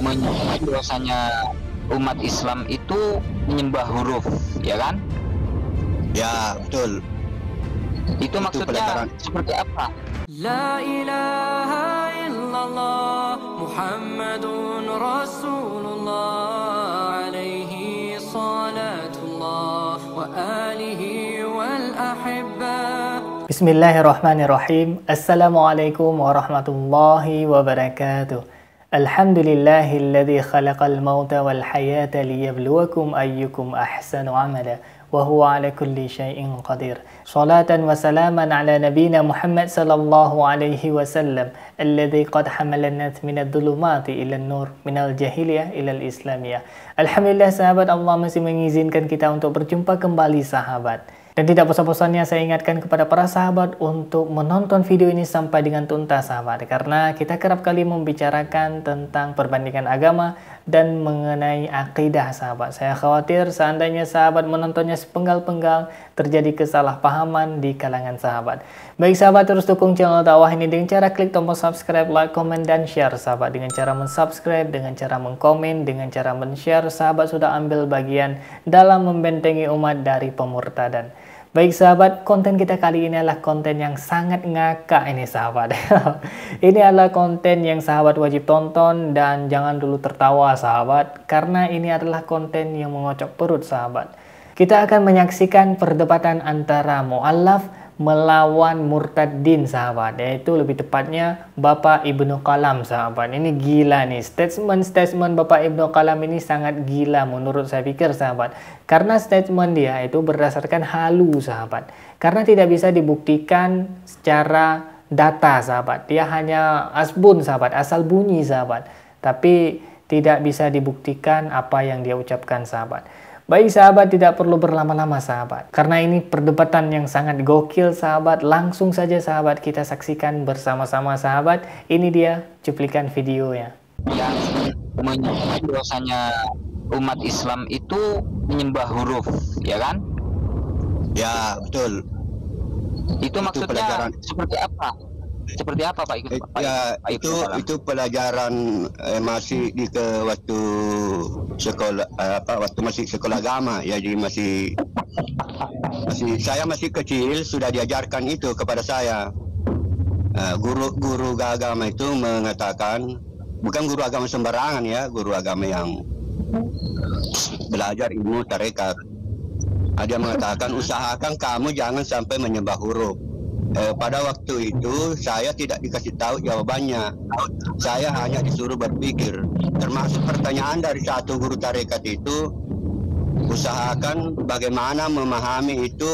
menyebut bahwasanya umat Islam itu menyembah huruf, ya kan? Ya, betul. Itu maksudnya pelajaran. seperti apa? La ilaha illallah Muhammadun Rasulullah alaihi salatullah wa alihi wal ahibba. Bismillahirrahmanirrahim. Assalamualaikum warahmatullahi wabarakatuh. Alhamdulillahilladzi khalaqal mauta wal hayata liyabluwakum ayyukum ahsanu amala wa huwa ala kulli syai'in qadir. Salatan wa salaman ala nabiyina Muhammad sallallahu alaihi wasallam alladzi qad hamalana minadh dhulumati ilan nur minal jahiliyah ilal islamiyah. Alhamdulillah sahabat, Allah masih mengizinkan kita untuk berjumpa kembali sahabat. Dan tidak bosan-bosannya saya ingatkan kepada para sahabat untuk menonton video ini sampai dengan tuntas sahabat. Karena kita kerap kali membicarakan tentang perbandingan agama dan mengenai akidah sahabat. Saya khawatir seandainya sahabat menontonnya sepenggal-penggal terjadi kesalahpahaman di kalangan sahabat. Baik sahabat, terus dukung channel dakwah ini dengan cara klik tombol subscribe, like, komen, dan share sahabat. Dengan cara mensubscribe, dengan cara mengkomen, dengan cara men-share, sahabat sudah ambil bagian dalam membentengi umat dari pemurtadan. Baik sahabat, konten kita kali ini adalah konten yang sangat ngakak ini sahabat. Ini adalah konten yang sahabat wajib tonton dan jangan dulu tertawa sahabat, karena ini adalah konten yang mengocok perut sahabat. Kita akan menyaksikan perdebatan antara mu'allaf melawan murtadin sahabat, yaitu lebih tepatnya Bapak Ibnu Kalam sahabat. Ini gila nih, statement Bapak Ibnu Kalam ini sangat gila menurut saya pikir sahabat, karena statement dia itu berdasarkan halu sahabat, karena tidak bisa dibuktikan secara data sahabat. Dia hanya asbun sahabat, asal bunyi sahabat, tapi tidak bisa dibuktikan apa yang dia ucapkan sahabat. Baik sahabat, tidak perlu berlama-lama sahabat, karena ini perdebatan yang sangat gokil sahabat. Langsung saja sahabat kita saksikan bersama-sama sahabat. Ini dia cuplikan videonya. Yang menyebut bahwasanya umat Islam itu menyembah huruf, ya kan? Ya, betul. Itu maksudnya pelajaran. seperti apa? Seperti apa Pak? Ya, itu pelajaran masih di waktu sekolah waktu masih sekolah agama. Jadi masih saya masih kecil sudah diajarkan itu kepada saya. Guru agama itu mengatakan, bukan guru agama sembarangan ya, guru agama yang belajar ilmu tarekat. Dia mengatakan, usahakan kamu jangan sampai menyembah huruf. Pada waktu itu saya tidak dikasih tahu jawabannya, saya hanya disuruh berpikir. Termasuk pertanyaan dari satu guru tarekat itu, usahakan bagaimana memahami itu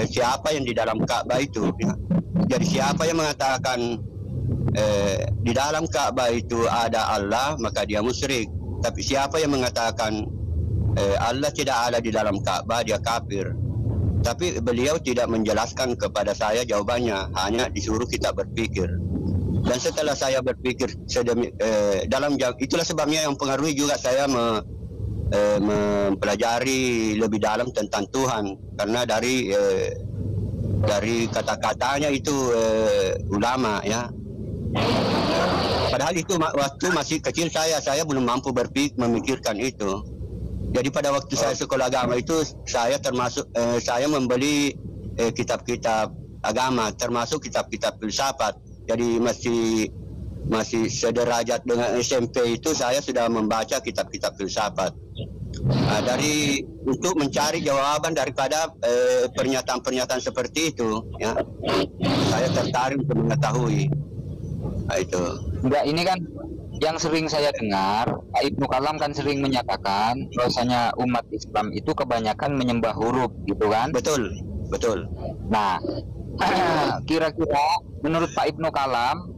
siapa yang di dalam Ka'bah itu ya. Jadi siapa yang mengatakan di dalam Ka'bah itu ada Allah, maka dia musyrik. Tapi siapa yang mengatakan Allah tidak ada di dalam Ka'bah, dia kafir. Tapi beliau tidak menjelaskan kepada saya jawabannya, hanya disuruh kita berpikir. Dan setelah saya berpikir itulah sebabnya yang mempengaruhi juga saya mempelajari lebih dalam tentang Tuhan, karena dari kata-katanya itu ulama ya. Padahal itu waktu masih kecil saya belum mampu memikirkan itu. Jadi pada waktu saya sekolah agama itu saya saya membeli kitab-kitab agama, termasuk kitab-kitab filsafat. Jadi masih sederajat dengan SMP itu saya sudah membaca kitab-kitab filsafat. Untuk mencari jawaban daripada pernyataan-pernyataan seperti itu, ya, saya tertarik untuk mengetahui. Itu. Enggak, ini kan yang sering saya dengar, Pak Ibnu Kalam kan sering menyatakan bahwasanya umat Islam itu kebanyakan menyembah huruf, gitu kan? Betul, betul. Nah, kira-kira menurut Pak Ibnu Kalam,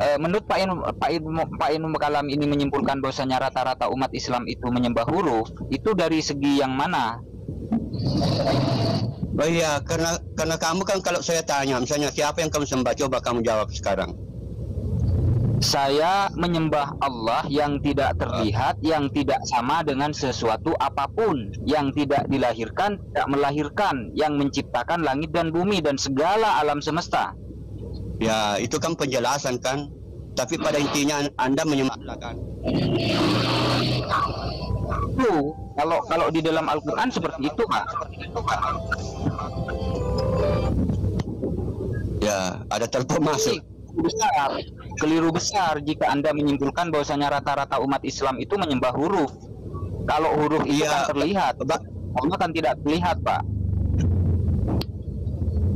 Pak Ibnu Kalam ini menyimpulkan bahwasanya rata-rata umat Islam itu menyembah huruf, itu dari segi yang mana? Oh iya, karena kamu kan kalau saya tanya, misalnya siapa yang kamu sembah, coba kamu jawab sekarang. Saya menyembah Allah yang tidak terlihat, yang tidak sama dengan sesuatu apapun, yang tidak dilahirkan, tidak melahirkan, yang menciptakan langit dan bumi dan segala alam semesta. Ya, itu kan penjelasan kan. tapi pada intinya Anda menyembahkan. Kalau di dalam Al-Quran seperti itu, Pak. Ya, ada telepon masuk. Keliru besar jika Anda menyimpulkan bahwasanya rata-rata umat Islam itu menyembah huruf. Kalau huruf itu kan terlihat, Allah kan tidak terlihat, Pak.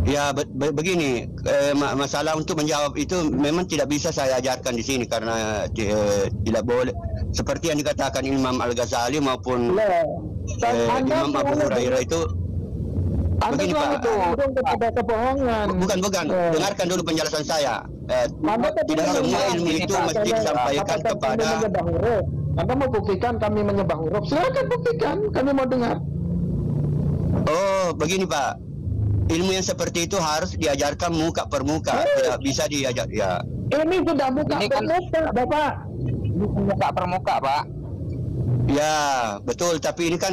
Ya, begini, masalah untuk menjawab itu memang tidak bisa saya ajarkan di sini karena tidak boleh. Seperti yang dikatakan Imam Al-Ghazali maupun Imam Abu Hurairah itu. Begini Pak, bukan, dengarkan dulu penjelasan saya. Tidak semua ilmu itu mesti disampaikan kepada. Anda mau buktikan kami menyembah huruf? Silakan buktikan, kami mau dengar. Oh, begini Pak. Ilmu yang seperti itu harus diajarkan muka per muka, tidak bisa diajar ya. Ini sudah muka per muka, Bapak. Muka per muka, Pak. Ya, betul. Tapi ini kan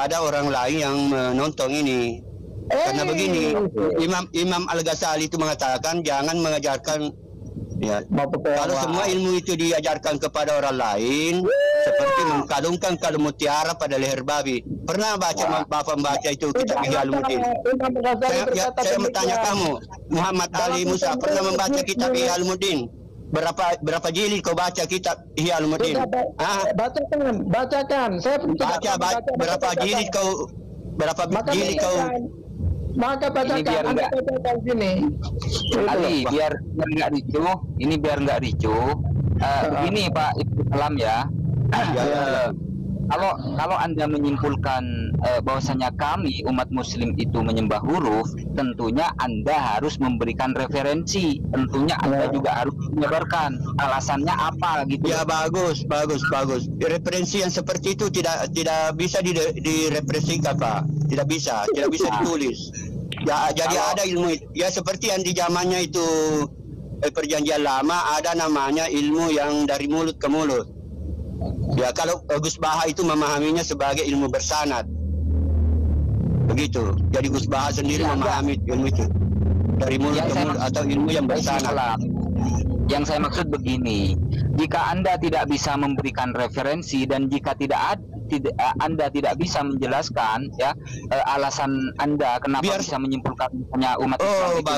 ada orang lain yang menonton ini. Karena begini, Imam Al-Ghazali itu mengatakan jangan mengajarkan. Ya, kalau semua ilmu itu diajarkan kepada orang lain, seperti mengkalungkan kalung mutiara pada leher babi. Pernah Bapak membaca itu kitab Ihya Ulumuddin? Saya bertanya kamu, Muhammad Ali Musa, pernah membaca kitab Ihya Ulumuddin? Berapa jilid kau baca kitab Ihya Ulumuddin? Bacakan. Saya baca berapa jilid kau? Maka bacakan, Anda bacakan sini. Ali, biar nggak ricuh. Ini biar nggak ricuh. Ini Pak Ibnu Salam ya. Kalau Anda menyimpulkan bahwasanya kami umat Muslim itu menyembah huruf, tentunya Anda harus memberikan referensi. Tentunya Anda juga harus menyebarkan alasannya apa gitu. Ya, bagus. Referensi yang seperti itu tidak bisa direpresikan, Pak. Tidak bisa ditulis. Ya, jadi ada ilmu ya seperti yang di zamannya itu perjanjian lama ada namanya ilmu yang dari mulut ke mulut. Ya, kalau Gus Baha itu memahaminya sebagai ilmu bersanad. Begitu. Jadi Gus Baha sendiri memahami ilmu itu dari mulut ke mulut atau ilmu yang bersanad. Yang saya maksud begini, jika Anda tidak bisa memberikan referensi dan jika Anda tidak bisa menjelaskan ya alasan Anda kenapa bisa menyimpulkan hanya umat Islam itu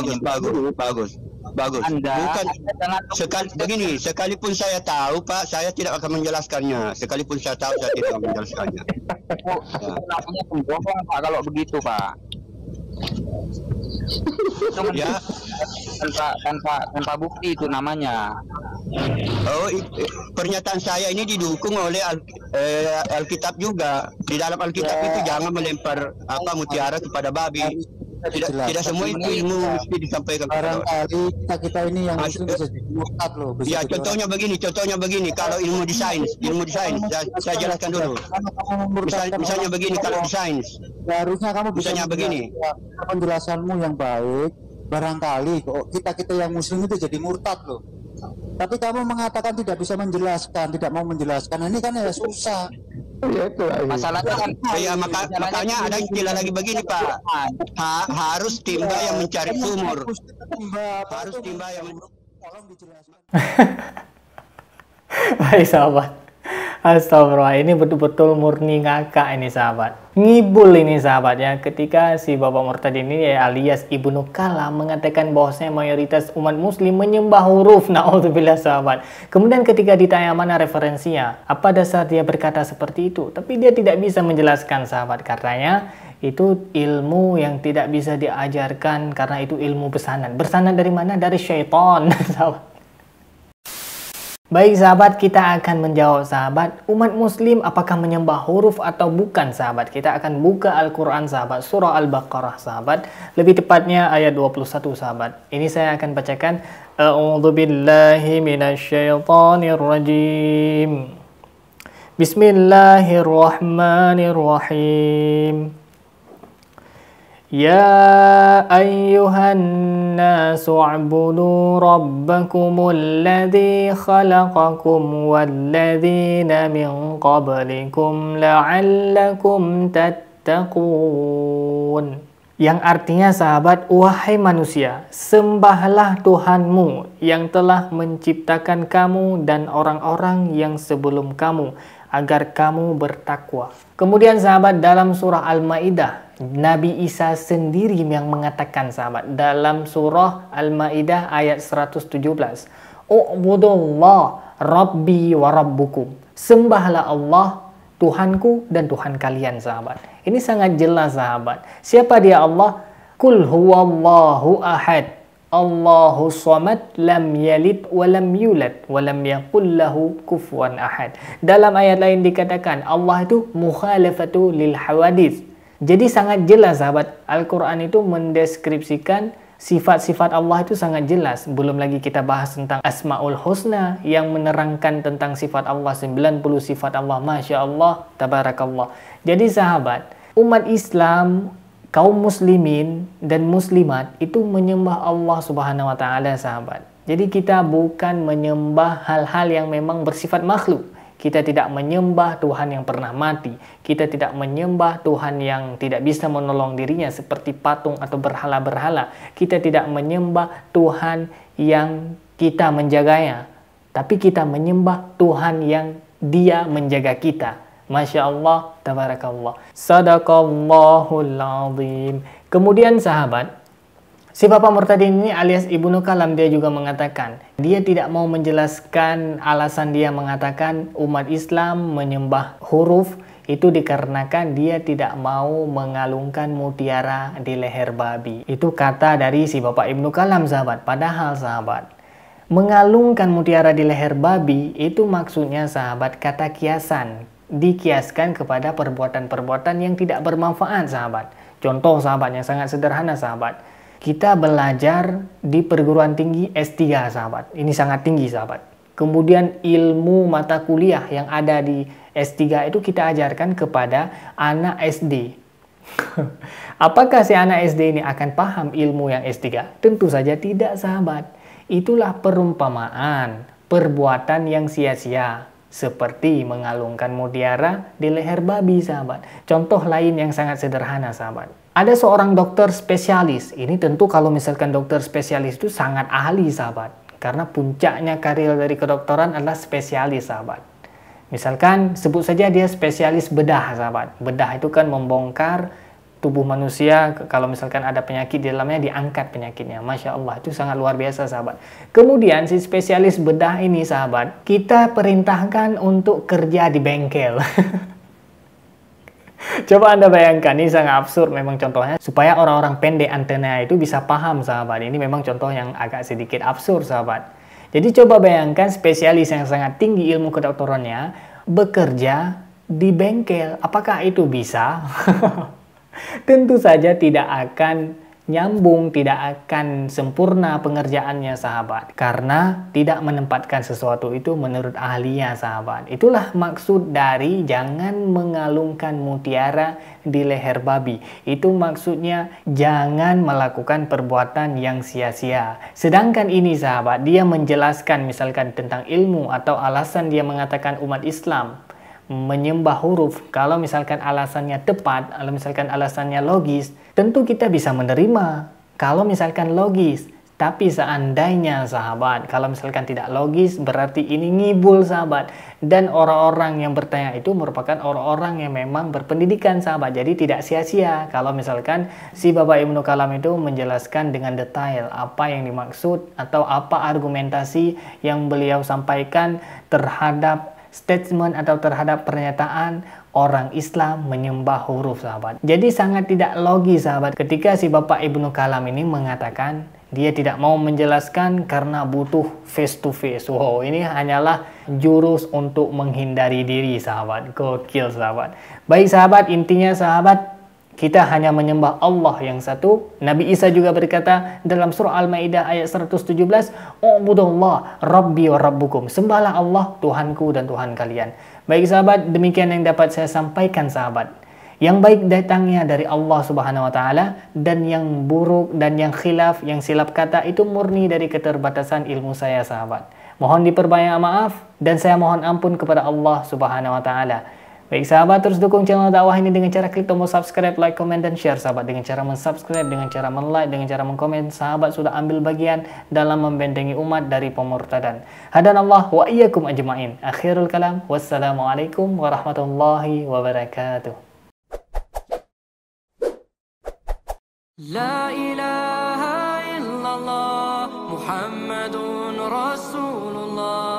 bagus. Bukan begini, sekalipun saya tahu Pak, saya tidak akan menjelaskannya. Sekalipun saya tahu, saya tidak akan menjelaskannya. Namanya pembohong Pak kalau begitu Pak. Ya, tanpa bukti itu namanya. Oh, pernyataan saya ini didukung oleh Alkitab juga. Di dalam Alkitab itu jangan melempar mutiara kepada babi. Tidak semua itu ilmu mesti disampaikan kepada barangkali kita ini yang bisa jadi murtad loh. Ya, contohnya begini. Kalau ilmu desain, saya jelaskan dulu. Misalnya begini, kalau di sains, harusnya kamu bisa begini. Penjelasanmu yang baik, barangkali kita yang muslim itu jadi murtad loh. Tapi kamu mengatakan tidak bisa menjelaskan, tidak mau menjelaskan. Ini kan ya susah. Masalahnya kan makanya ada istilah lagi begini Pak. Harus timba yang mencari sumur. Harus timba yang tolong dijelaskan. Baik sahabat, astagfirullah, ini betul-betul murni ngakak ini sahabat, ngibul ini sahabat ya, ketika si Bapak Murtad ini ya alias Ibnu Kalam mengatakan bahwasanya mayoritas umat muslim menyembah huruf. Naudzubillah sahabat. Kemudian ketika ditanya mana referensinya, apa dasar dia berkata seperti itu, tapi dia tidak bisa menjelaskan sahabat, katanya itu ilmu yang tidak bisa diajarkan karena itu ilmu bersanad. Bersanad dari mana? Dari syaitan sahabat. Baik sahabat, kita akan menjawab sahabat, umat muslim apakah menyembah huruf atau bukan sahabat. Kita akan buka Al-Quran sahabat, surah Al-Baqarah sahabat, lebih tepatnya ayat 21 sahabat. Ini saya akan bacakan. A'udzubillahi minasyaitonirrajim. Bismillahirrahmanirrahim. Ya ayyuhan nasu a'budu rabbakumul ladzi khalaqakum walladzina min qablikum la'allakum tattaqun. Yang artinya sahabat, wahai manusia, sembahlah Tuhanmu yang telah menciptakan kamu dan orang-orang yang sebelum kamu, agar kamu bertakwa. Kemudian sahabat, dalam surah Al-Maidah, Nabi Isa sendiri yang mengatakan sahabat, dalam surah Al-Maidah ayat 117, U'budullah Rabbi wa Rabbukum. Sembahlah Allah, Tuhanku dan Tuhan kalian sahabat. Ini sangat jelas sahabat. Siapa dia Allah? Kul huwallahu ahad. Allahu samad, lam yalid wa lam yulad wa lam yakul lahu kufuwan ahad. Dalam ayat lain dikatakan Allah itu mukhalafatu lil hawadits. Jadi sangat jelas sahabat, Al-Quran itu mendeskripsikan sifat-sifat Allah itu sangat jelas. Belum lagi kita bahas tentang Asmaul Husna yang menerangkan tentang sifat Allah, 90 sifat Allah. Masya Allah, tabarakallah. Jadi sahabat, umat Islam, kaum muslimin dan muslimat itu menyembah Allah Subhanahu wa taala sahabat. Jadi kita bukan menyembah hal-hal yang memang bersifat makhluk. Kita tidak menyembah Tuhan yang pernah mati. Kita tidak menyembah Tuhan yang tidak bisa menolong dirinya seperti patung atau berhala-berhala. Kita tidak menyembah Tuhan yang kita menjaganya. Tapi kita menyembah Tuhan yang Dia menjaga kita. Masya Allah, tabarakallah. Sadaqallahul azim. Kemudian sahabat, si Bapak Murtadin ini alias Ibnu Kalam, dia juga mengatakan, dia tidak mau menjelaskan alasan dia mengatakan umat Islam menyembah huruf itu dikarenakan dia tidak mau mengalungkan mutiara di leher babi. Itu kata dari si Bapak Ibnu Kalam sahabat. Padahal sahabat, mengalungkan mutiara di leher babi itu maksudnya sahabat kata kiasan. Dikiaskan kepada perbuatan-perbuatan yang tidak bermanfaat sahabat. Contoh sahabat yang sangat sederhana sahabat. Kita belajar di perguruan tinggi S3 sahabat. Ini sangat tinggi sahabat. Kemudian ilmu mata kuliah yang ada di S3 itu kita ajarkan kepada anak SD. Apakah si anak SD ini akan paham ilmu yang S3? Tentu saja tidak sahabat. Itulah perumpamaan perbuatan yang sia-sia. Seperti mengalungkan mutiara di leher babi sahabat. Contoh lain yang sangat sederhana sahabat. Ada seorang dokter spesialis. Ini tentu kalau misalkan dokter spesialis itu sangat ahli sahabat. Karena puncaknya karir dari kedokteran adalah spesialis sahabat. Misalkan sebut saja dia spesialis bedah sahabat. Bedah itu kan membongkar tubuh manusia, kalau misalkan ada penyakit di dalamnya diangkat penyakitnya. Masya Allah, itu sangat luar biasa sahabat. Kemudian si spesialis bedah ini sahabat, kita perintahkan untuk kerja di bengkel. Coba Anda bayangkan, ini sangat absurd memang contohnya. Supaya orang-orang pendek antena itu bisa paham sahabat. Ini memang contoh yang agak sedikit absurd sahabat. Jadi coba bayangkan spesialis yang sangat tinggi ilmu kedokterannya bekerja di bengkel. Apakah itu bisa? Tentu saja tidak akan nyambung, tidak akan sempurna pengerjaannya sahabat. Karena tidak menempatkan sesuatu itu menurut ahlinya sahabat. Itulah maksud dari jangan mengalungkan mutiara di leher babi. Itu maksudnya jangan melakukan perbuatan yang sia-sia. Sedangkan ini sahabat, dia menjelaskan misalkan tentang ilmu atau alasan dia mengatakan umat Islam menyembah huruf. Kalau misalkan alasannya tepat, kalau misalkan alasannya logis, tentu kita bisa menerima kalau misalkan logis. Tapi seandainya sahabat, kalau misalkan tidak logis, berarti ini ngibul sahabat. Dan orang-orang yang bertanya itu merupakan orang-orang yang memang berpendidikan sahabat. Jadi tidak sia-sia kalau misalkan si Bapak Ibnu Kalam itu menjelaskan dengan detail apa yang dimaksud atau apa argumentasi yang beliau sampaikan terhadap statement atau terhadap pernyataan orang Islam menyembah huruf sahabat. Jadi sangat tidak logis sahabat ketika si Bapak Ibnu Kalam ini mengatakan dia tidak mau menjelaskan karena butuh face to face. Wow, ini hanyalah jurus untuk menghindari diri sahabat. Gokil sahabat. Baik sahabat, intinya sahabat, kita hanya menyembah Allah yang satu. Nabi Isa juga berkata dalam surah Al-Maidah ayat 117, U'budullah Rabbi wa Rabbukum. Sembahlah Allah, Tuhanku dan Tuhan kalian. Baik sahabat, demikian yang dapat saya sampaikan sahabat. Yang baik datangnya dari Allah Subhanahu wa taala, dan yang buruk dan yang khilaf, yang silap kata itu murni dari keterbatasan ilmu saya sahabat. Mohon diperbanyak maaf dan saya mohon ampun kepada Allah Subhanahu wa taala. Baik sahabat, terus dukung channel dakwah ini dengan cara klik tombol subscribe, like, comment, dan share sahabat. Dengan cara mensubscribe, dengan cara men-like, dengan cara mengkomen, sahabat sudah ambil bagian dalam membentengi umat dari pemurtadan. Hadanallah wa iyyakum ajma'in. Akhirul kalam, wassalamualaikum warahmatullahi wabarakatuh. La ilaha illallah Muhammadun Rasulullah.